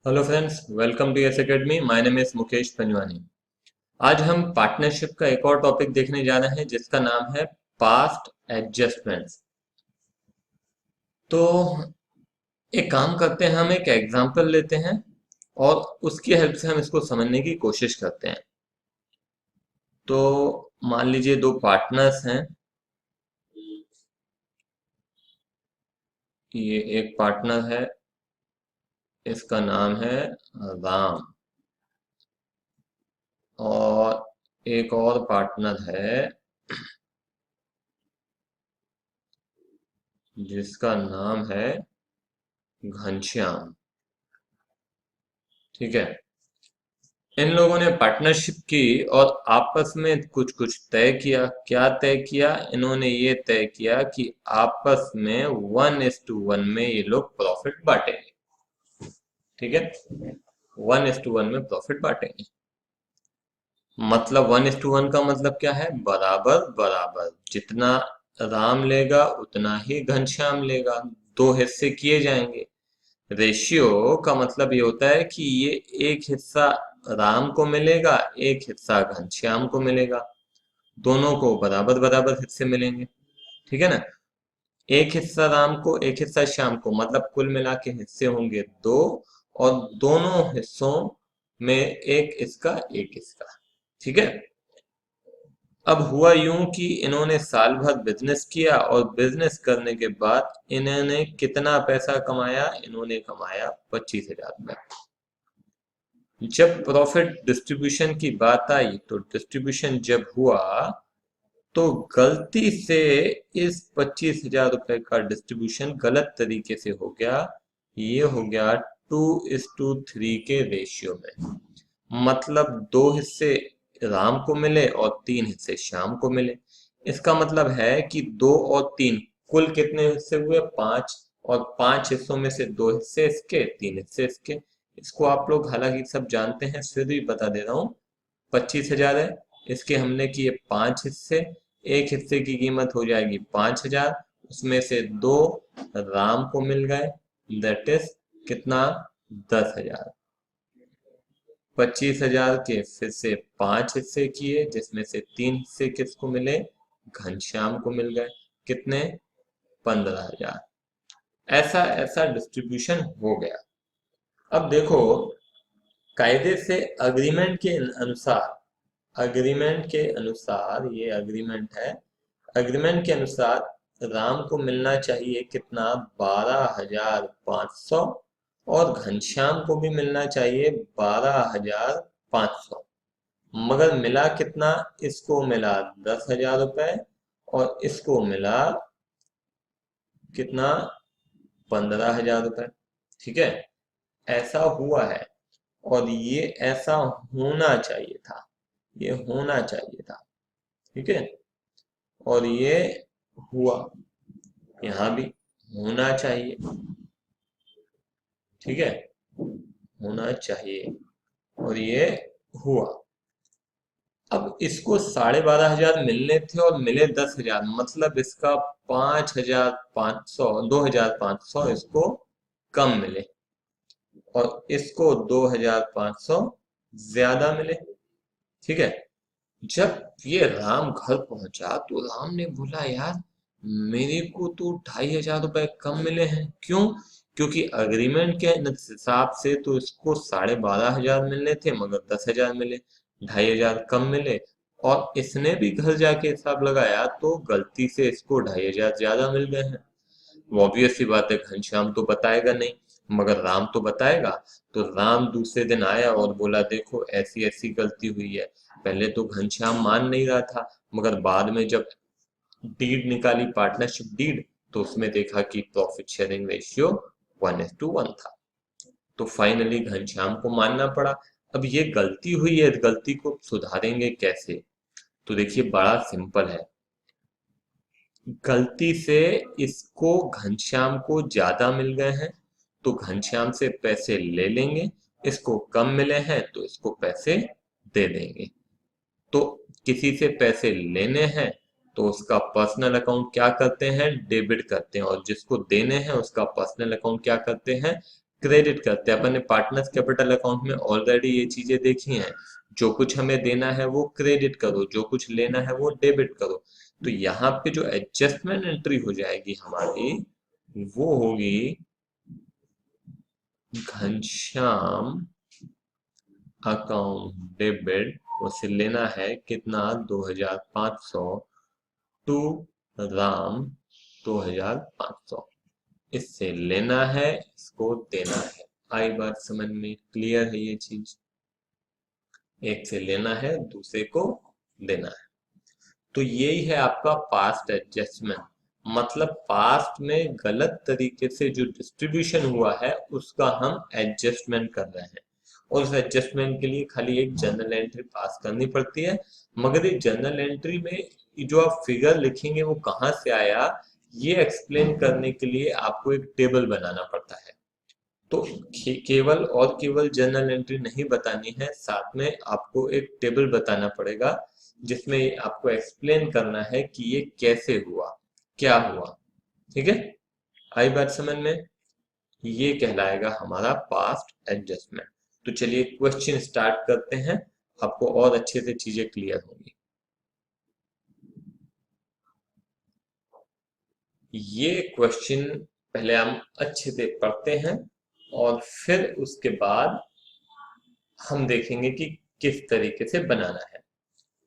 Hello friends, welcome to yes academy. My name is Mukesh Panjwani. आज हम partnership का एक और टॉपिक देखने जा रहे हैं जिसका नाम है पास्ट एडजस्टमेंट्स। तो एक काम करते हैं, हम एक एग्जांपल लेते हैं और उसकी हेल्प से हम इसको समझने की कोशिश करते हैं। तो मान लीजिए दो पार्टनर्स हैं। ये एक पार्टनर है, इसका नाम है राम, और एक और पार्टनर है जिसका नाम है घनश्याम। ठीक है। इन लोगों ने पार्टनरशिप की और आपस में कुछ कुछ तय किया। क्या तय किया? इन्होंने ये तय किया कि आपस में 1:1 में ये लोग प्रॉफिट बांटेंगे। ठीक है, 1:1 में प्रॉफिट बांटेंगे। मतलब 1:1 का मतलब क्या है? बराबर बराबर। जितना राम लेगा उतना ही घनश्याम लेगा। दो हिस्से किए जाएंगे। रेशियो का मतलब ये होता है कि ये एक हिस्सा राम को मिलेगा, एक हिस्सा घनश्याम को मिलेगा। दोनों को बराबर बराबर हिस्से मिलेंगे। ठीक है ना? एक हिस्सा राम को, एक हिस्सा श्याम को, मतलब कुल मिला के हिस्से होंगे दो। और दोनों हिस्सों में एक इसका एक इसका। ठीक है। अब हुआ यूं कि इन्होंने साल भर बिजनेस किया और बिजनेस करने के बाद इन्होंने कितना पैसा कमाया? इन्होंने कमाया 25,000 रुपए। जब प्रॉफिट डिस्ट्रीब्यूशन की बात आई तो डिस्ट्रीब्यूशन जब हुआ तो गलती से इस 25,000 रुपए का डिस्ट्रीब्यूशन गलत तरीके से हो गया। ये हो गया 2:3 के रेशियो में। मतलब दो हिस्से राम को मिले और तीन हिस्से श्याम को मिले। इसका मतलब है कि दो और तीन, कुल कितने हिस्से हुए? पांच। और पांच हिस्सों में से दो हिस्से इसके, तीन हिस्से इसके। इसको आप लोग हालांकि सब जानते हैं, फिर भी बता दे रहा हूँ। 25,000 है, इसके हमने किए पांच हिस्से। एक हिस्से की कीमत हो जाएगी 5,000। उसमें से दो राम को मिल गए, दैट इज कितना? 10,000। 25,000 के फिर से पांच हिस्से किए जिसमें से तीन हिस्से किसको मिले? घनश्याम को मिल गए। कितने? 15,000। ऐसा ऐसा डिस्ट्रीब्यूशन हो गया। अब देखो, कायदे से अग्रीमेंट के अनुसार ये अग्रीमेंट है। अग्रीमेंट के अनुसार राम को मिलना चाहिए कितना? 12,500। और घनश्याम को भी मिलना चाहिए 12,500। मगर मिला कितना? इसको मिला 10,000 रुपए और इसको मिला कितना? 15,000 रुपए। ठीक है। ऐसा हुआ है और ये ऐसा होना चाहिए था। ये होना चाहिए था। ठीक है। और ये हुआ। यहाँ भी होना चाहिए। ठीक है, होना चाहिए। और ये हुआ। अब इसको 12,500 मिलने थे और मिले 10,000, मतलब इसका 2,500 इसको कम मिले और इसको 2,500 ज्यादा मिले। ठीक है। जब ये राम घर पहुंचा तो राम ने बोला, यार मेरे को तो 2,500 रुपए कम मिले हैं। क्यों? क्योंकि अग्रीमेंट के हिसाब से तो इसको 12,500 मिलने थे मगर 10,000 मिले। 2,500 कम मिले। और इसने भी घर जाके हिसाब लगाया तो गलती से इसको 2,500 ज्यादा मिल गए हैं। वो ऑब्वियस सी बात है, घनश्याम तो बताएगा नहीं मगर राम तो बताएगा। तो राम दूसरे दिन आया और बोला, देखो ऐसी ऐसी गलती हुई है। पहले तो घनश्याम मान नहीं रहा था, मगर बाद में जब डीड निकाली, पार्टनरशिप डीड, तो उसमें देखा कि प्रॉफिट शेयरिंग रेशियो 1:1 था। तो फाइनली घनश्याम को मानना पड़ा। अब ये गलती हुई है, गलती को सुधारेंगे कैसे? तो देखिए, बड़ा सिंपल है। गलती से इसको घनश्याम को ज्यादा मिल गए हैं तो घनश्याम से पैसे ले लेंगे। इसको कम मिले हैं तो इसको पैसे दे देंगे। तो किसी से पैसे लेने हैं तो उसका पर्सनल अकाउंट क्या करते हैं? डेबिट करते हैं। और जिसको देने हैं उसका पर्सनल अकाउंट क्या करते हैं? क्रेडिट करते हैं। अपन ने पार्टनर्स कैपिटल अकाउंट में ऑलरेडी ये चीजें देखी हैं, जो कुछ हमें देना है वो क्रेडिट करो, जो कुछ लेना है वो डेबिट करो। तो यहाँ पे जो एडजस्टमेंट एंट्री हो जाएगी हमारी, वो होगी घनश्याम अकाउंट डेबिट, उसे लेना है कितना, 2500 टू राम 2500, इससे लेना है, इसको देना है। आई बात समझ में, क्लियर है ये चीज? एक से लेना है, दूसरे को देना है। तो यही है आपका पास्ट एडजस्टमेंट। मतलब पास्ट में गलत तरीके से जो डिस्ट्रीब्यूशन हुआ है उसका हम एडजस्टमेंट कर रहे हैं, और उस एडजस्टमेंट के लिए खाली एक जर्नल एंट्री पास करनी पड़ती है। मगर ये जर्नल एंट्री में जो आप फिगर लिखेंगे वो कहाँ से आया, ये एक्सप्लेन करने के लिए आपको एक टेबल बनाना पड़ता है। तो केवल और केवल जर्नल एंट्री नहीं बतानी है, साथ में आपको एक टेबल बताना पड़ेगा जिसमें आपको एक्सप्लेन करना है कि ये कैसे हुआ, क्या हुआ। ठीक है, आई बात समझ में? ये कहलाएगा हमारा पास्ट एडजस्टमेंट। तो चलिए क्वेश्चन स्टार्ट करते हैं, आपको और अच्छे से चीजें क्लियर होंगी। ये क्वेश्चन पहले हम अच्छे से पढ़ते हैं और फिर उसके बाद हम देखेंगे कि किस तरीके से बनाना है।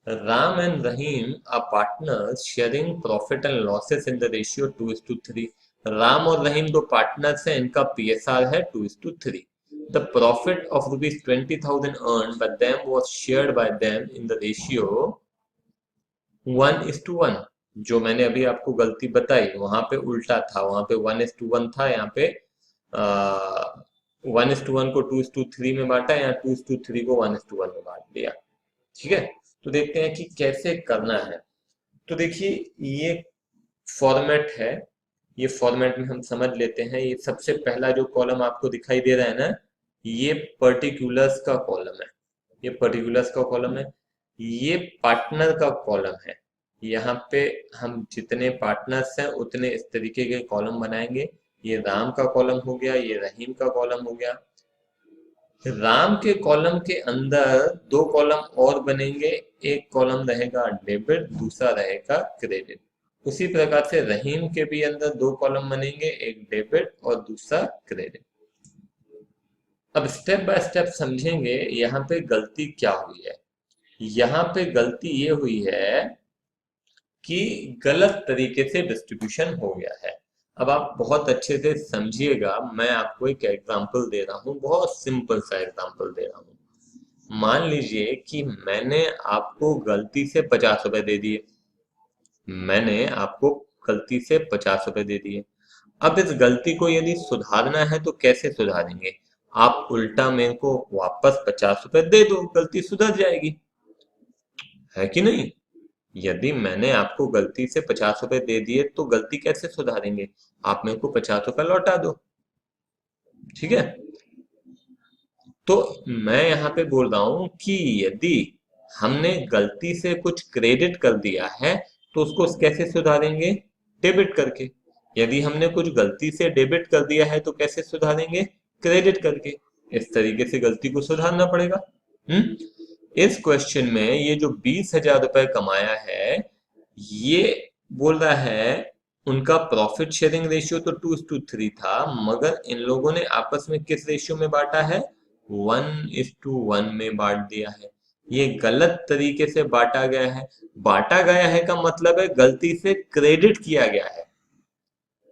Ram and Rahim are partners sharing profit and losses in the ratio 2:3. Ram और रहीम दो पार्टनर्स हैं, इनका PSR है 2:3. The profit of ₹20,000 earned by them was shared by them in the ratio 1:1. जो मैंने अभी आपको गलती बताई वहां पे उल्टा था, वहां पे 1:1 था, यहाँ पे 1:1 को 2:3 में बांटा, यहाँ 2:3 को 1:1 में बांट दिया। ठीक है, तो देखते हैं कि कैसे करना है। तो देखिए ये फॉर्मेट है, ये फॉर्मेट में हम समझ लेते हैं। ये सबसे पहला जो कॉलम आपको दिखाई दे रहा है ना, ये पर्टिकुलर्स का कॉलम है, ये पर्टिकुलर्स का कॉलम है, ये पार्टनर का कॉलम है। यहाँ पे हम जितने पार्टनर्स हैं उतने इस तरीके के कॉलम बनाएंगे। ये राम का कॉलम हो गया, ये रहीम का कॉलम हो गया। राम के कॉलम के अंदर दो कॉलम और बनेंगे, एक कॉलम रहेगा डेबिट, दूसरा रहेगा क्रेडिट। उसी प्रकार से रहीम के भी अंदर दो कॉलम बनेंगे, एक डेबिट और दूसरा क्रेडिट। अब स्टेप बाय स्टेप समझेंगे यहाँ पे गलती क्या हुई है। यहाँ पे गलती ये हुई है कि गलत तरीके से डिस्ट्रीब्यूशन हो गया है। अब आप बहुत अच्छे से समझिएगा, मैं आपको एक एग्जांपल दे रहा हूँ, बहुत सिंपल सा एग्जांपल दे रहा हूँ। मान लीजिए कि मैंने आपको गलती से 50 रुपए दे दिए, मैंने आपको गलती से 50 रुपए दे दिए। अब इस गलती को यदि सुधारना है तो कैसे सुधारेंगे? आप उल्टा मेरे को वापस 50 रुपए दे दो, गलती सुधर जाएगी, है कि नहीं? यदि मैंने आपको गलती से 50 रुपए दे दिए तो गलती कैसे सुधारेंगे? आप मेरे को 50 रुपए लौटा दो। ठीक है, तो मैं यहाँ पे बोल रहा हूं कि यदि हमने गलती से कुछ क्रेडिट कर दिया है तो उसको कैसे सुधारेंगे? डेबिट करके। यदि हमने कुछ गलती से डेबिट कर दिया है तो कैसे सुधारेंगे? क्रेडिट करके। इस तरीके से गलती को सुधारना पड़ेगा। इस क्वेश्चन में ये जो 20,000 रुपए कमाया है, ये बोल रहा है उनका प्रॉफिट शेयरिंग रेशियो तो 2:3 था, मगर इन लोगों ने आपस में किस रेशियो में बांटा है? 1:1 में बांट दिया है। ये गलत तरीके से बांटा गया है। बांटा गया है का मतलब है गलती से क्रेडिट किया गया है।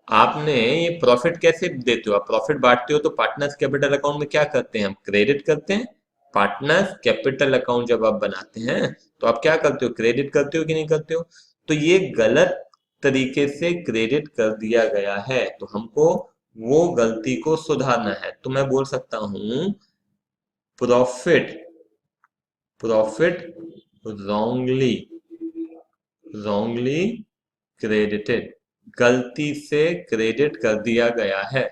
आपने ये प्रॉफिट कैसे देते हो? आप प्रॉफिट बांटते हो तो पार्टनर्स कैपिटल अकाउंट में क्या करते हैं? हम क्रेडिट करते हैं। पार्टनर्स कैपिटल अकाउंट जब आप बनाते हैं तो आप क्या करते हो? क्रेडिट करते हो कि नहीं करते हो? तो ये गलत तरीके से क्रेडिट कर दिया गया है, तो हमको वो गलती को सुधारना है। तो मैं बोल सकता हूं profit profit wrongly wrongly credited, गलती से क्रेडिट कर दिया गया है।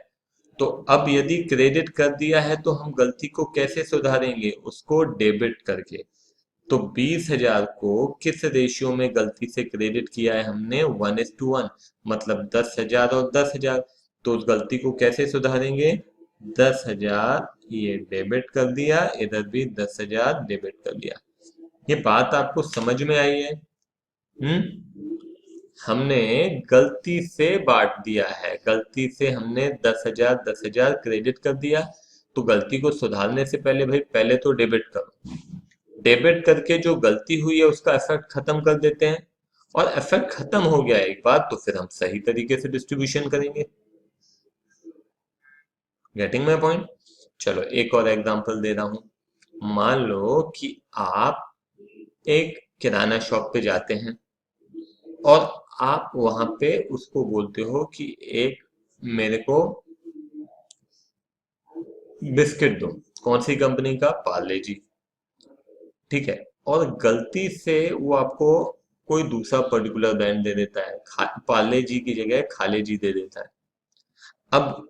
तो अब यदि क्रेडिट कर दिया है तो हम गलती को कैसे सुधारेंगे? उसको डेबिट करके। तो 20,000 को किस रेशियो में गलती से क्रेडिट किया है हमने? 1:1, मतलब 10,000 और 10,000। तो उस गलती को कैसे सुधारेंगे? 10,000 ये डेबिट कर दिया, इधर भी 10,000 डेबिट कर दिया। ये बात आपको समझ में आई है? हमने गलती से बांट दिया है, गलती से हमने 10,000 क्रेडिट कर दिया। तो गलती को सुधारने से पहले भाई पहले तो डेबिट करो, डेबिट करके जो गलती हुई है उसका इफेक्ट खत्म कर देते हैं। और इफेक्ट खत्म हो गया एक बार तो फिर हम सही तरीके से डिस्ट्रीब्यूशन करेंगे। Getting my point? चलो एक और एग्जांपल दे रहा हूं। मान लो कि आप एक किराना शॉप पे जाते हैं और आप वहां पे उसको बोलते हो कि एक मेरे को बिस्किट दो। कौन सी कंपनी का? पार्ले जी। ठीक है। और गलती से वो आपको कोई दूसरा पर्टिकुलर ब्रांड दे देता है, पार्ले जी की जगह खाले जी दे देता है। अब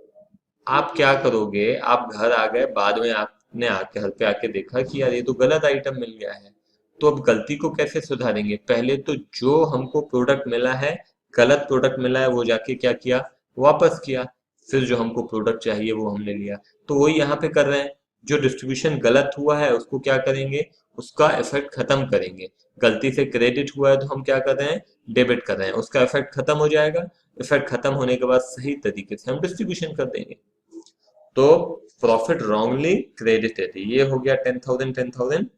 आप क्या करोगे? आप घर आ गए, बाद में आपने घर पे आके देखा कि यार ये तो गलत आइटम मिल गया है। तो अब गलती को कैसे सुधारेंगे? पहले तो जो हमको प्रोडक्ट मिला है, गलत प्रोडक्ट मिला है, वो जाके क्या किया? वापस किया। फिर जो हमको प्रोडक्ट चाहिए वो हमने लिया। तो वही यहाँ पे कर रहे हैं। जो डिस्ट्रीब्यूशन गलत हुआ है उसको क्या करेंगे? उसका इफेक्ट खत्म करेंगे। गलती से क्रेडिट हुआ है तो हम क्या कर रहे हैं? डेबिट कर रहे हैं, उसका इफेक्ट खत्म हो जाएगा। इफेक्ट खत्म होने के बाद सही तरीके से हम डिस्ट्रीब्यूशन कर देंगे। तो प्रॉफिट रॉन्गली क्रेडिटेड, ये हो गया 10,000 10,000।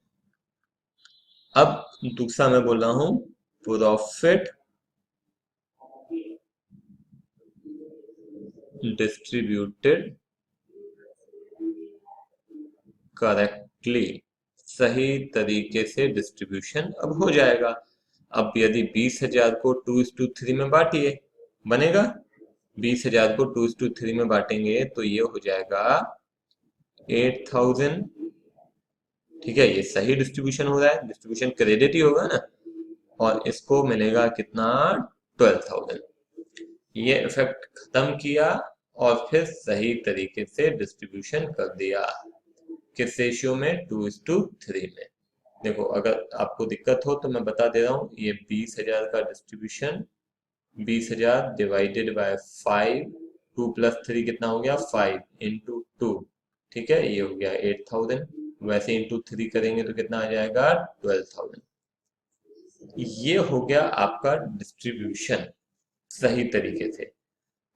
अब दूसरा मैं बोल रहा हूं, प्रॉफिट डिस्ट्रीब्यूटेड करेक्टली, सही तरीके से डिस्ट्रीब्यूशन अब हो जाएगा। अब यदि 20,000 को 2:3 में बांटिए, बनेगा। 20,000 को 2:3 में बांटेंगे तो ये हो जाएगा 8,000। ठीक है, ये सही डिस्ट्रीब्यूशन हो रहा है, डिस्ट्रीब्यूशन क्रेडिट ही होगा ना। और इसको मिलेगा कितना? 12,000। ये इफेक्ट खत्म किया और फिर सही तरीके से डिस्ट्रीब्यूशन कर दिया। किस रेशियो में? 2:3 में। देखो अगर आपको दिक्कत हो तो मैं बता दे रहा हूँ, ये 20,000 का डिस्ट्रीब्यूशन, 20,000 डिवाइडेड बाय 5, 2+3 कितना हो गया? 5 इंटू 2। ठीक है, ये हो गया 8,000। वैसे इंटू 3 करेंगे तो कितना आ जाएगा? 12,000। ये हो गया आपका डिस्ट्रीब्यूशन सही तरीके से।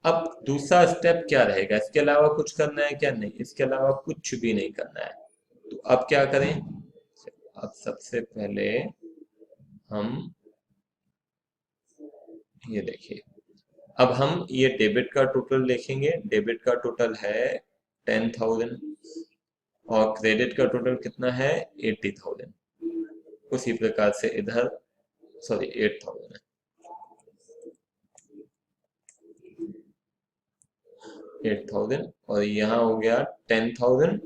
अब दूसरा स्टेप क्या रहेगा? इसके अलावा कुछ करना है क्या? नहीं, इसके अलावा कुछ भी नहीं करना है। तो अब क्या करें? अब सबसे पहले हम ये देखिए, अब हम ये डेबिट का टोटल देखेंगे। डेबिट का टोटल है 10,000 और क्रेडिट का टोटल कितना है? 80,000। उसी प्रकार से इधर, सॉरी 8,000 है, 8,000। और यहाँ हो गया 10,000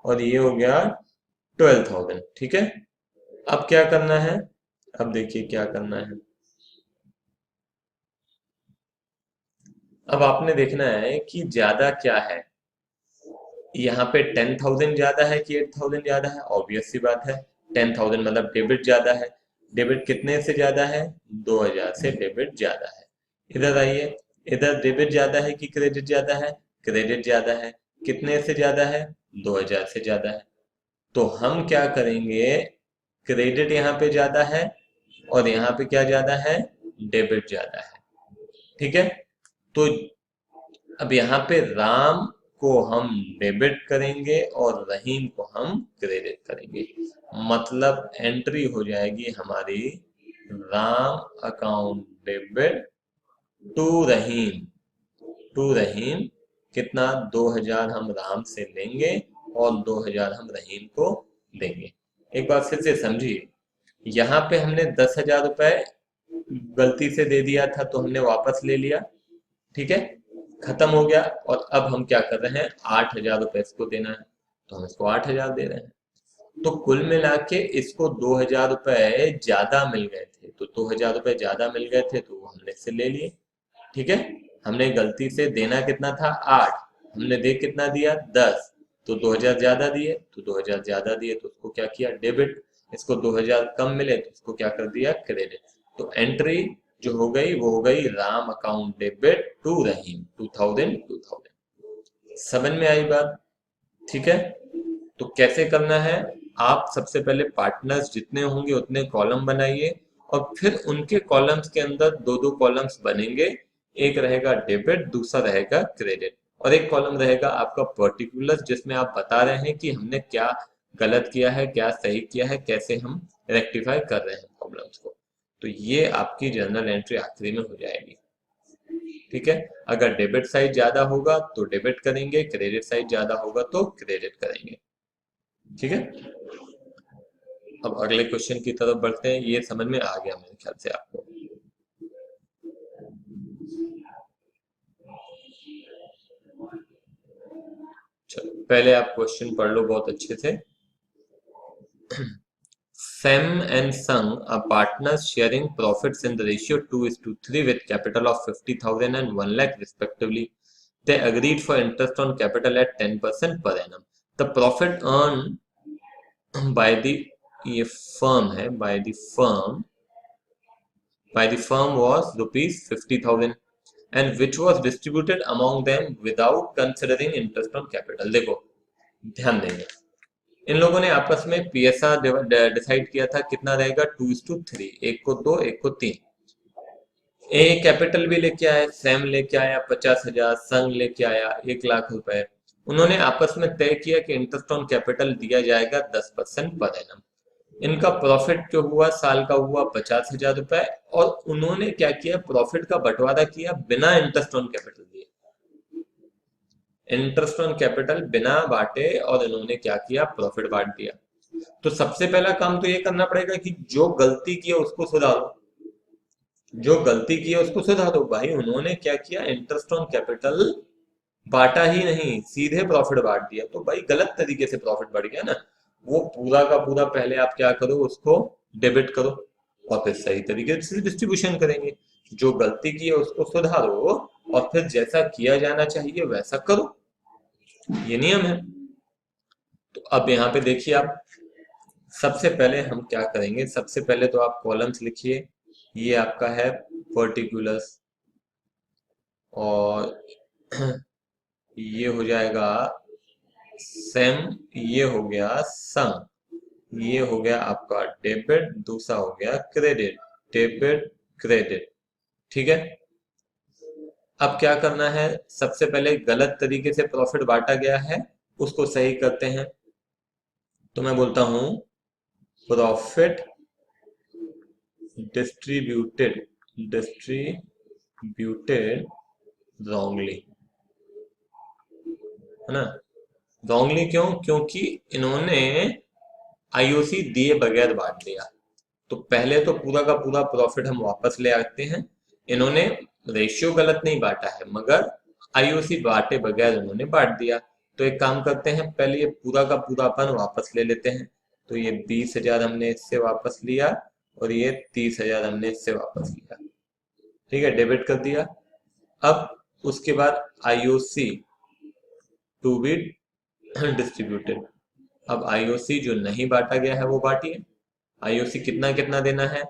और ये हो गया 12,000। ठीक है। अब क्या करना है? अब देखिए क्या करना है। अब आपने देखना है कि ज्यादा क्या है। यहाँ पे 10,000 ज्यादा है कि 8,000 ज्यादा है? ऑब्वियस सी बात है, 10,000 मतलब डेबिट ज्यादा है। डेबिट कितने से ज्यादा है? 2,000 से डेबिट ज्यादा है। इधर आइए, इधर डेबिट ज्यादा है कि क्रेडिट ज्यादा है? क्रेडिट ज्यादा है। कितने से ज्यादा है? 2,000 से ज्यादा है। तो हम क्या करेंगे? क्रेडिट यहाँ पे ज्यादा है और यहाँ पे क्या ज्यादा है? डेबिट ज्यादा है। ठीक है। तो अब यहाँ पे राम को हम डेबिट करेंगे और रहीम को हम क्रेडिट करेंगे। मतलब एंट्री हो जाएगी हमारी, Ram account debit to Rahim. To Rahim कितना? 2,000 हम राम से लेंगे और 2,000 हम रहीम को देंगे। एक बार फिर से समझिए, यहाँ पे हमने 10,000 रुपए गलती से दे दिया था तो हमने वापस ले लिया। ठीक है, खत्म हो गया। और अब हम क्या कर रहे हैं? 8,000 रुपए इसको देना है तो हम इसको 8,000 दे रहे हैं। तो कुल मिला के इसको 2,000 रुपए ज्यादा मिल गए थे, तो 2,000 रुपए ज्यादा मिल गए थे तो वो हमने इससे ले लिए। ठीक है, हमने गलती से देना कितना था? 8, हमने दे कितना दिया? 10। तो 2,000 ज्यादा दिए, तो 2,000 ज्यादा दिए तो उसको क्या किया? डेबिट। इसको 2,000 कम मिले तो इसको क्या कर दिया? क्रेडिट। तो एंट्री जो हो गई वो हो गई राम अकाउंट डेबिट टू रहीम, 2,000 2,000। समझ में आई बात? ठीक है। तो कैसे करना है, आप सबसे पहले पार्टनर्स जितने होंगे उतने कॉलम बनाइए, और फिर उनके कॉलम्स के अंदर दो दो कॉलम्स बनेंगे। एक रहेगा डेबिट, दूसरा रहेगा क्रेडिट, और एक कॉलम रहेगा आपका पर्टिकुलर, जिसमें आप बता रहे हैं कि हमने क्या गलत किया है, क्या सही किया है, कैसे हम रेक्टिफाई कर रहे हैं प्रॉब्लम्स को। तो ये आपकी जर्नल एंट्री आखिरी में हो जाएगी। ठीक है। अगर डेबिट साइड ज्यादा होगा तो डेबिट करेंगे, क्रेडिट साइड ज्यादा होगा तो क्रेडिट करेंगे। ठीक है। अब अगले क्वेश्चन की तरफ बढ़ते हैं। ये समझ में आ गया मेरे ख्याल से आपको। चलो पहले आप क्वेश्चन पढ़ लो बहुत अच्छे से। Sam and Sung are partners sharing profits in the ratio 2:3 with capital of 50,000 and 1 lakh respectively. They agreed for interest on capital at 10% per annum. The profit earned by the ये firm है by the firm was rupees 50,000 and which was distributed among them without considering interest on capital. देखो ध्यान देंगे, इन लोगों ने आपस में PSR decide किया था कितना रहेगा, 2:3, एक को 2 एक को 3। ए कैपिटल भी लेके आया, सैम लेके आया 50,000, संग लेके आया 1 लाख रुपए। उन्होंने आपस में तय किया कि इंटरेस्ट ऑन कैपिटल दिया जाएगा 10% पर एनम। इनका प्रॉफिट जो हुआ साल का हुआ 50,000 रुपए, और उन्होंने क्या किया, प्रॉफिट का बंटवारा किया बिना इंटरेस्ट ऑन कैपिटल दिए। इंटरेस्ट ऑन कैपिटल बिना बांटे, और इन्होंने क्या किया, प्रॉफिट बांट दिया। तो सबसे पहला काम तो ये करना पड़ेगा कि जो गलती की है उसको सुधारो, जो गलती की है उसको सुधारो। भाई उन्होंने क्या किया, इंटरेस्ट ऑन कैपिटल बांटा ही नहीं, सीधे प्रॉफिट बांट दिया, तो भाई गलत तरीके से प्रॉफिट बढ़ गया ना। वो पूरा का पूरा पहले आप क्या करो, उसको डेबिट करो, और फिर सही तरीके से डिस्ट्रीब्यूशन करेंगे। जो गलती की है उसको सुधारो, और फिर जैसा किया जाना चाहिए वैसा करो, ये नियम है। तो अब यहाँ पे देखिए आप, सबसे पहले हम क्या करेंगे, सबसे पहले तो आप कॉलम्स लिखिए। ये आपका है पर्टिकुलर्स, और ये हो जाएगा सेम, ये हो गया सम, ये हो गया आपका डेबिट, दूसरा हो गया क्रेडिट, डेबिट क्रेडिट। ठीक है। अब क्या करना है, सबसे पहले गलत तरीके से प्रॉफिट बांटा गया है उसको सही करते हैं। तो मैं बोलता हूं प्रॉफिट डिस्ट्रीब्यूटेड रॉन्गली, है ना। रॉन्गली क्यों, क्योंकि इन्होंने आईओसी दिए बगैर बांट दिया। तो पहले तो पूरा का पूरा प्रॉफिट हम वापस ले आते हैं। इन्होंने रेशियो गलत नहीं बांटा है, मगर आईओसी बांटे बगैर उन्होंने बांट दिया। तो एक काम करते हैं, पहले ये पूरा का पूरा अपन वापस ले लेते हैं। तो ये 20,000 हमने इससे वापस लिया, और ये 30,000 हमने इससे वापस लिया। ठीक है, डेबिट कर दिया। अब उसके बाद आईओसी टू बी डिस्ट्रीब्यूटेड। अब आईओसी जो नहीं बांटा गया है वो बांटिए। आईओसी कितना कितना देना है,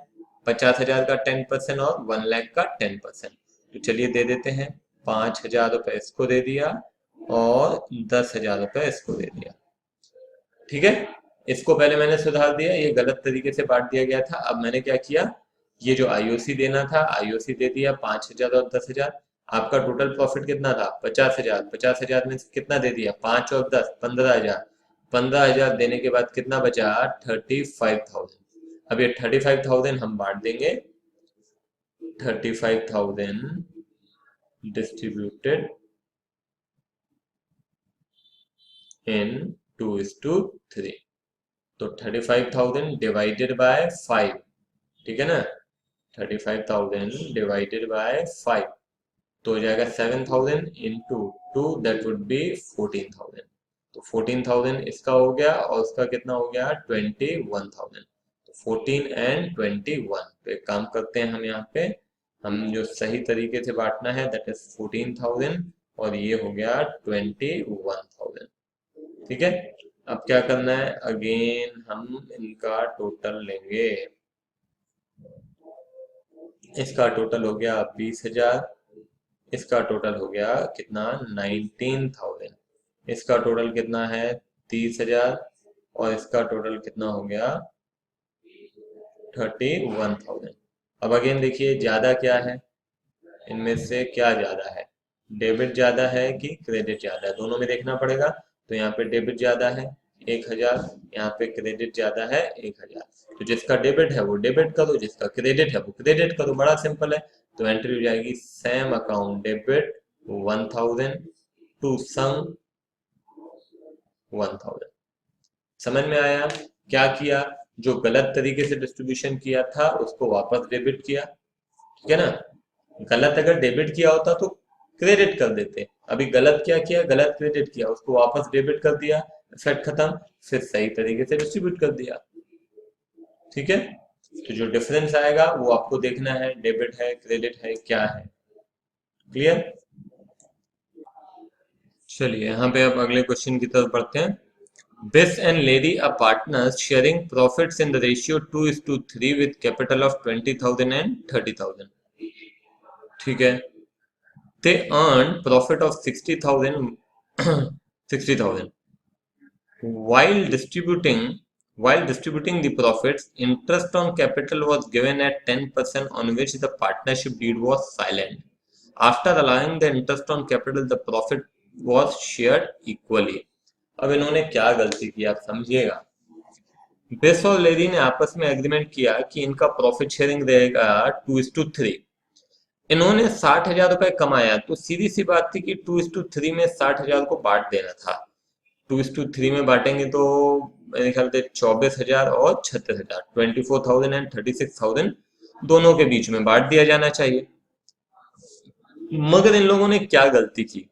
50,000 का 10% और 1 लाख का 10%। तो चलिए दे देते हैं, 5,000 रुपए इसको दे दिया, और 10,000 रुपए इसको दे दिया। ठीक है। इसको पहले मैंने सुधार दिया, ये गलत तरीके से बांट दिया गया था। अब मैंने क्या किया, ये जो आईओसी देना था आईओसी दे दिया, 5,000 और 10,000। आपका टोटल प्रॉफिट कितना था, 50,000। 50,000 में से कितना दे दिया, 5 और 10, 15,000। 15,000 देने के बाद कितना बचा, 35,000। अब ये 35,000 हम बांट देंगे, 35,000 डिस्ट्रीब्यूटेड इन 2:3। तो 35,000 डिवाइडेड बाय 5, ठीक है ना। 35,000 डिवाइडेड बाय 5, तो हो जाएगा 7,000 इंटू 2, दैट वुड बी 14,000। तो 14,000 इसका हो गया, और उसका कितना हो गया, 21,000। तो 14 एंड 21। तो एक काम करते हैं हम यहाँ पे, हम जो सही तरीके से बांटना है दैट इज 14,000, और ये हो गया 21,000। ठीक है। अब क्या करना है, अगेन हम इनका टोटल लेंगे। इसका टोटल हो गया 20,000, इसका टोटल हो गया कितना, 19,000। इसका टोटल कितना है 30,000 और इसका टोटल कितना हो गया 31,000। अब अगेन देखिए ज्यादा क्या है, इनमें से क्या ज्यादा है, डेबिट ज्यादा है कि क्रेडिट ज्यादा है, दोनों में देखना पड़ेगा। तो यहाँ पे डेबिट ज्यादा है 1,000, यहाँ पे क्रेडिट ज्यादा है 1,000। तो जिसका डेबिट है वो डेबिट करो, जिसका क्रेडिट है वो क्रेडिट करो, बड़ा सिंपल है। तो एंट्री हो जाएगी same account debit 1,000 to some 1,000। समझ में आया? क्या किया, जो गलत तरीके से डिस्ट्रीब्यूशन किया था उसको वापस डेबिट किया, ठीक है ना। गलत अगर डेबिट किया होता तो क्रेडिट कर देते, अभी गलत क्या किया, गलत क्रेडिट किया, उसको वापस डेबिट कर दिया, इफेक्ट खत्म, फिर सही तरीके से डिस्ट्रीब्यूट कर दिया। ठीक है, तो जो डिफरेंस आएगा वो आपको देखना है, डेबिट है क्रेडिट है क्या है। क्लियर? चलिए यहाँ पे अब अगले क्वेश्चन की तरफ बढ़ते हैं। Biss and Lady are partners sharing profits in the ratio 2:3 with capital of 20,000 and 30,000. ठीक है, they earned profit of 60,000 60,000 while distributing the profits. Interest on capital was given at 10% on which the partnership deed was silent. After allowing the interest on capital, the profit was shared equally. अब इन्होंने क्या गलती की आप समझिएगा। Base और lady ने आपस में एग्रीमेंट किया कि इनका प्रॉफिट शेयरिंग रहेगा 2:3। इन्होंने 60,000 रुपए कमाया तो सीधी सी बात थी कि 2:3 में 60,000 को बांट देना था। 2:3 में बांटेंगे तो मेरे ख्याल से 24,000 और 36,000, 24,000 एंड 36,000 दोनों के बीच में बांट दिया जाना चाहिए। मगर इन लोगों ने क्या गलती की,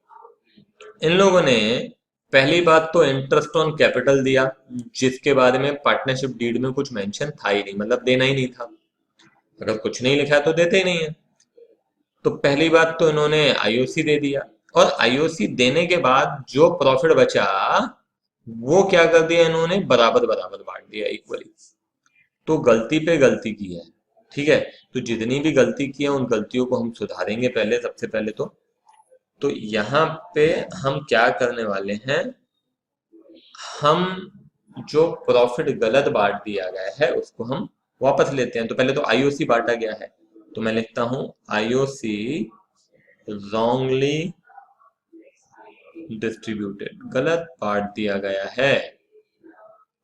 इन लोगों ने पहली बात तो इंटरेस्ट ऑन कैपिटल दिया, जिसके बारे में पार्टनरशिप डीड में कुछ मेंशन था ही नहीं, मतलब देना ही नहीं था। अगर कुछ नहीं लिखा है तो देते ही नहीं है। तो पहली बात तो इन्होंने आईओसी दे दिया, और आईओसी देने के बाद जो प्रॉफिट बचा वो क्या कर दिया इन्होंने, बराबर बराबर बांट दिया इक्वली। तो गलती पे गलती की है। ठीक है, तो जितनी भी गलती की है उन गलतियों को हम सुधारेंगे पहले, सबसे पहले तो यहाँ पे हम क्या करने वाले हैं, हम जो प्रॉफिट गलत बांट दिया गया है उसको हम वापस लेते हैं। तो पहले तो आईओसी बांटा गया है, तो मैं लिखता हूं आईओसी रॉन्गली डिस्ट्रीब्यूटेड, गलत बांट दिया गया है।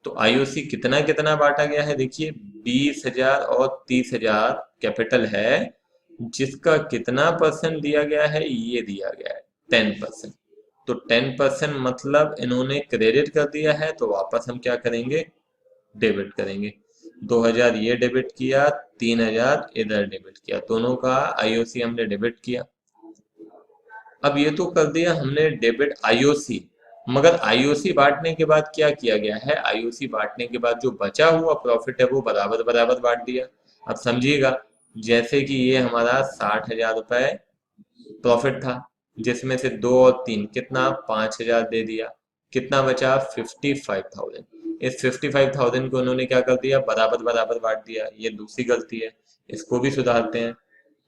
तो आईओसी कितना कितना बांटा गया है, देखिए 20,000 और 30,000 कैपिटल है, जिसका कितना परसेंट दिया गया है, ये दिया गया है 10%। तो 10% मतलब इन्होंने क्रेडिट कर दिया है, तो वापस हम क्या करेंगे, डेबिट करेंगे। 2,000 ये डेबिट किया, 3,000 इधर डेबिट किया, दोनों का आईओसी हमने डेबिट किया। अब ये तो कर दिया हमने डेबिट आईओसी, मगर आईओसी बांटने के बाद क्या किया गया है, आईओसी बांटने के बाद जो बचा हुआ प्रॉफिट है वो बराबर बराबर बांट दिया। अब समझिएगा, जैसे कि ये हमारा 60,000 रुपए प्रॉफिट था, जिसमें से 2 और 3 कितना 5,000 दे दिया, कितना बचा 55,000। इस 55,000 को उन्होंने क्या कर दिया, बराबर बराबर बांट दिया। ये दूसरी गलती है, इसको भी सुधारते हैं।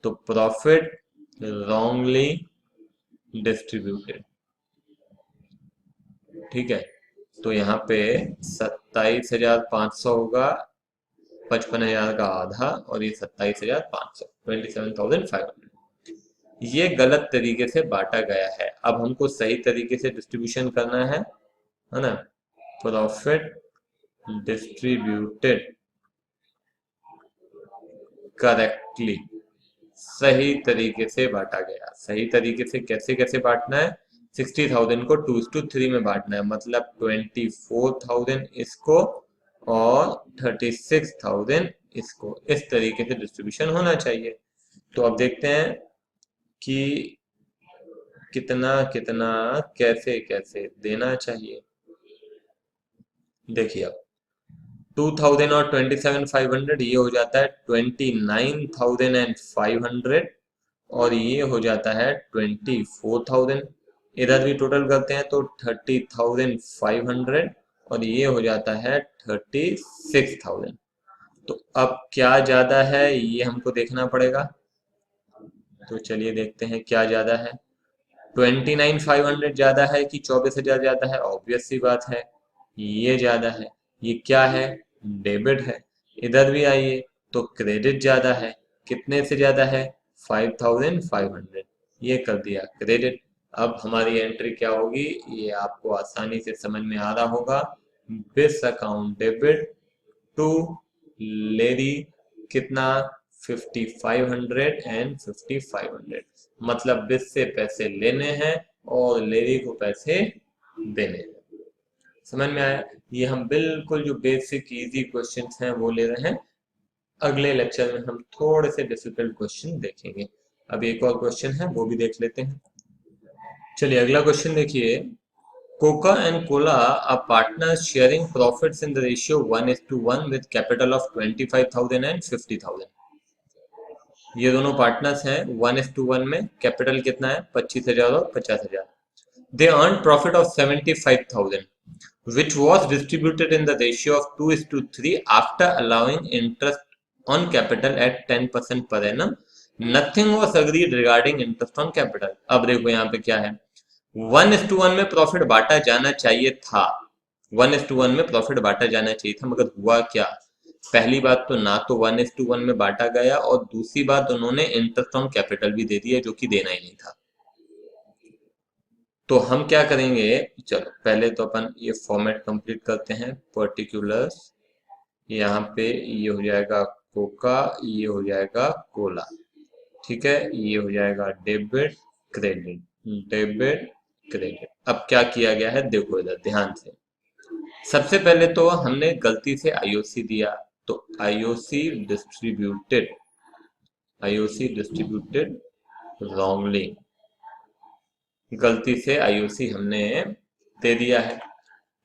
तो प्रॉफिट रॉन्गली डिस्ट्रीब्यूटेड, ठीक है। तो यहाँ पे 27,500 होगा, 55,000 का आधा, और ये 27,500, 27,500। ये गलत तरीके से बांटा गया है, अब हमको सही तरीके से डिस्ट्रीब्यूशन करना है ना। प्रॉफिट डिस्ट्रीब्यूटेड करेक्टली, सही तरीके से बांटा गया। सही तरीके से कैसे कैसे बांटना है, 60,000 को 2:3 में बांटना है, मतलब 24,000 इसको और 36,000 इसको, इस तरीके से डिस्ट्रीब्यूशन होना चाहिए। तो अब देखते हैं कि कितना कितना कैसे कैसे देना चाहिए। देखिए अब 2,000 और 27,500 ये हो जाता है 29,500, और ये हो जाता है 24,000। इधर भी टोटल करते हैं तो 30,500, और ये हो जाता है 36,000। तो अब क्या ज्यादा है ये हमको देखना पड़ेगा। तो चलिए देखते हैं क्या ज्यादा है। 29,500 ज्यादा है कि 24,000 ज्यादा है? ऑब्वियस सी बात है, ये ज्यादा है। ये क्या है? डेबिट है। इधर भी आइए तो क्रेडिट ज्यादा है। कितने से ज्यादा है? 5,500। ये कर दिया क्रेडिट। अब हमारी एंट्री क्या होगी, ये आपको आसानी से समझ में आ रहा होगा। This account debit to lady कितना? 5,500 एंड 5,500। मतलब बिस से पैसे लेने हैं और लेडी को पैसे देने हैं। समझ में आया? ये हम बिल्कुल जो बेसिक इजी क्वेश्चंस हैं वो ले रहे हैं। अगले लेक्चर में हम थोड़े से डिफिकल्ट क्वेश्चन देखेंगे। अब एक और क्वेश्चन है वो भी देख लेते हैं। चलिए अगला क्वेश्चन देखिए। Coca and Cola are partners sharing profits in the ratio 1:1 with capital of 25,000 and 50,000। ये दोनों पार्टनर्स हैं 1:1 में। कैपिटल कितना है? 25,000 और 50,000। They earned profit of 75,000, which was distributed in the ratio of 2:3 after allowing interest on capital at 10% per annum. Nothing was agreed regarding interest on capital। अब देखो यहाँ पे क्या है, 1:1 में प्रॉफिट बांटा जाना चाहिए था। 1:1 में प्रॉफिट बांटा जाना चाहिए था, मगर हुआ क्या? पहली बात तो ना तो 1:1 में बांटा गया, और दूसरी बात उन्होंने इंटरेस्ट ऑन कैपिटल भी दे दिया जो कि देना ही नहीं था। तो हम क्या करेंगे, चलो पहले तो अपन ये फॉर्मेट कंप्लीट करते हैं। पर्टिकुलर्स, यहाँ पे ये हो जाएगा कोका, ये हो जाएगा कोला, ठीक है। ये हो जाएगा डेबिट क्रेडिट, डेबिट क्रेडिट। अब क्या किया गया है देखो इधर ध्यान से। सबसे पहले तो हमने गलती से आईओसी दिया, तो IOC distributed, IOC distributed wrongly. गलती से आईओसी हमने दे दिया है।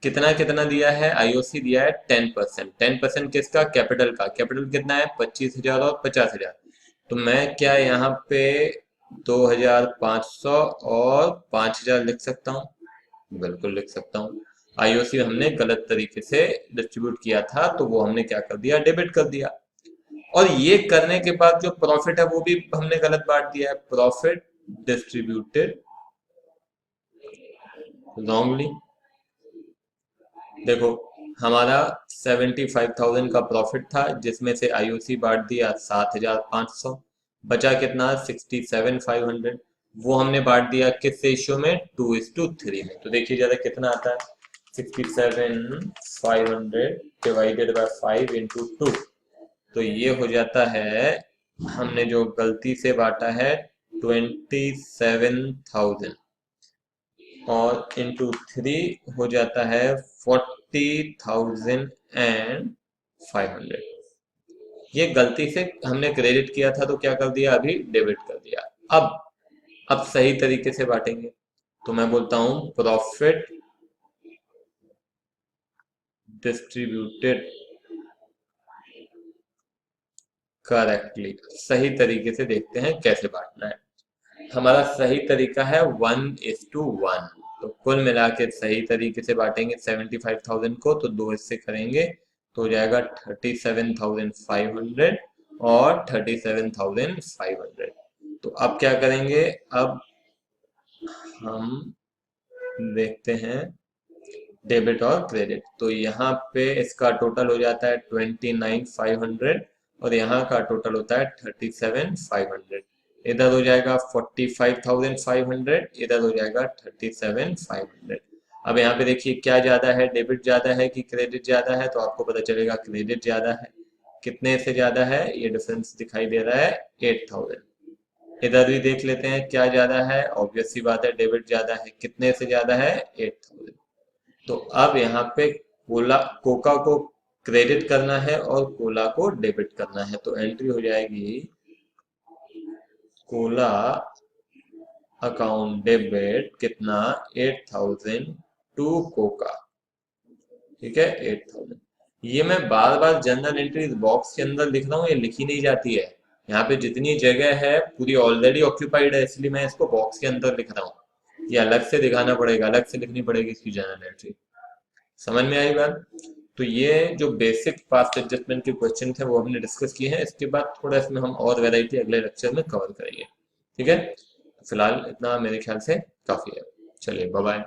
कितना कितना दिया है? आईओसी दिया है 10%। 10% किसका? कैपिटल का। कैपिटल कितना है? 25,000 और 50,000। तो मैं क्या यहाँ पे 2,500 और 5,000 लिख सकता हूँ? बिल्कुल लिख सकता हूँ। आईओसी हमने गलत तरीके से डिस्ट्रीब्यूट किया था, तो वो हमने क्या कर दिया? डेबिट कर दिया। और ये करने के बाद जो प्रॉफिट है वो भी हमने गलत बांट दिया है। Profit distributed wrongly. देखो हमारा 75,000 का प्रॉफिट था, जिसमें से आईओसी बांट दिया 7,500। बचा कितना? 67,500। वो हमने बांट दिया किस रेशियो में? 2:3 में। तो देखिए जरा कितना आता है, 67,500 डिवाइडेड बाय 5 इंटू 2। तो ये हो जाता है, हमने जो गलती से बांटा है 27,000, और इंटू 3 हो जाता है 40,500। ये गलती से हमने क्रेडिट किया था, तो क्या कर दिया? अभी डेबिट कर दिया। अब सही तरीके से बांटेंगे, तो मैं बोलता हूं प्रॉफिट डिस्ट्रीब्यूटेड करेक्टली। सही तरीके से देखते हैं कैसे बांटना है। हमारा सही तरीका है 1:1। तो कुल मिला के सही तरीके से बांटेंगे 75,000 को, तो 2 हिस्से करेंगे तो हो जाएगा 37,500 और 37,500। तो अब क्या करेंगे, अब हम देखते हैं डेबिट और क्रेडिट। तो यहाँ पे इसका टोटल हो जाता है 29,500 और यहाँ का टोटल होता है 37,500। इधर हो जाएगा 45,500, इधर हो जाएगा 37,500। अब यहाँ पे देखिए क्या ज्यादा है, डेबिट ज्यादा है कि क्रेडिट ज्यादा है? तो आपको पता चलेगा क्रेडिट ज्यादा है। कितने से ज्यादा है? ये डिफरेंस दिखाई दे रहा है 8,000। इधर भी देख लेते हैं क्या ज्यादा है। ऑब्वियस सी बात है डेबिट ज्यादा है। कितने से ज्यादा है? 8,000। तो अब यहाँ पे कोका को क्रेडिट करना है और कोला को डेबिट करना है। तो एंट्री हो जाएगी कोला अकाउंट डेबिट कितना? 8,000 टू कोका, ठीक है 8,000। ये मैं बार बार जर्नल एंट्री बॉक्स के अंदर लिख रहा हूँ, ये लिखी नहीं जाती है। यहाँ पे जितनी जगह है पूरी ऑलरेडी ऑक्यूपाइड है, इसलिए मैं इसको बॉक्स के अंदर लिख रहा हूँ। ये अलग से दिखाना पड़ेगा, अलग से लिखनी पड़ेगी इसकी जर्नल एंट्री। समझ में आई बात? तो ये जो बेसिक फास्ट एडजस्टमेंट के क्वेश्चन थे वो हमने डिस्कस किए हैं। इसके बाद थोड़ा इसमें हम और वैरायटी अगले लेक्चर में कवर करेंगे, ठीक है। फिलहाल इतना मेरे ख्याल से काफी है। चलिए बाय बाय।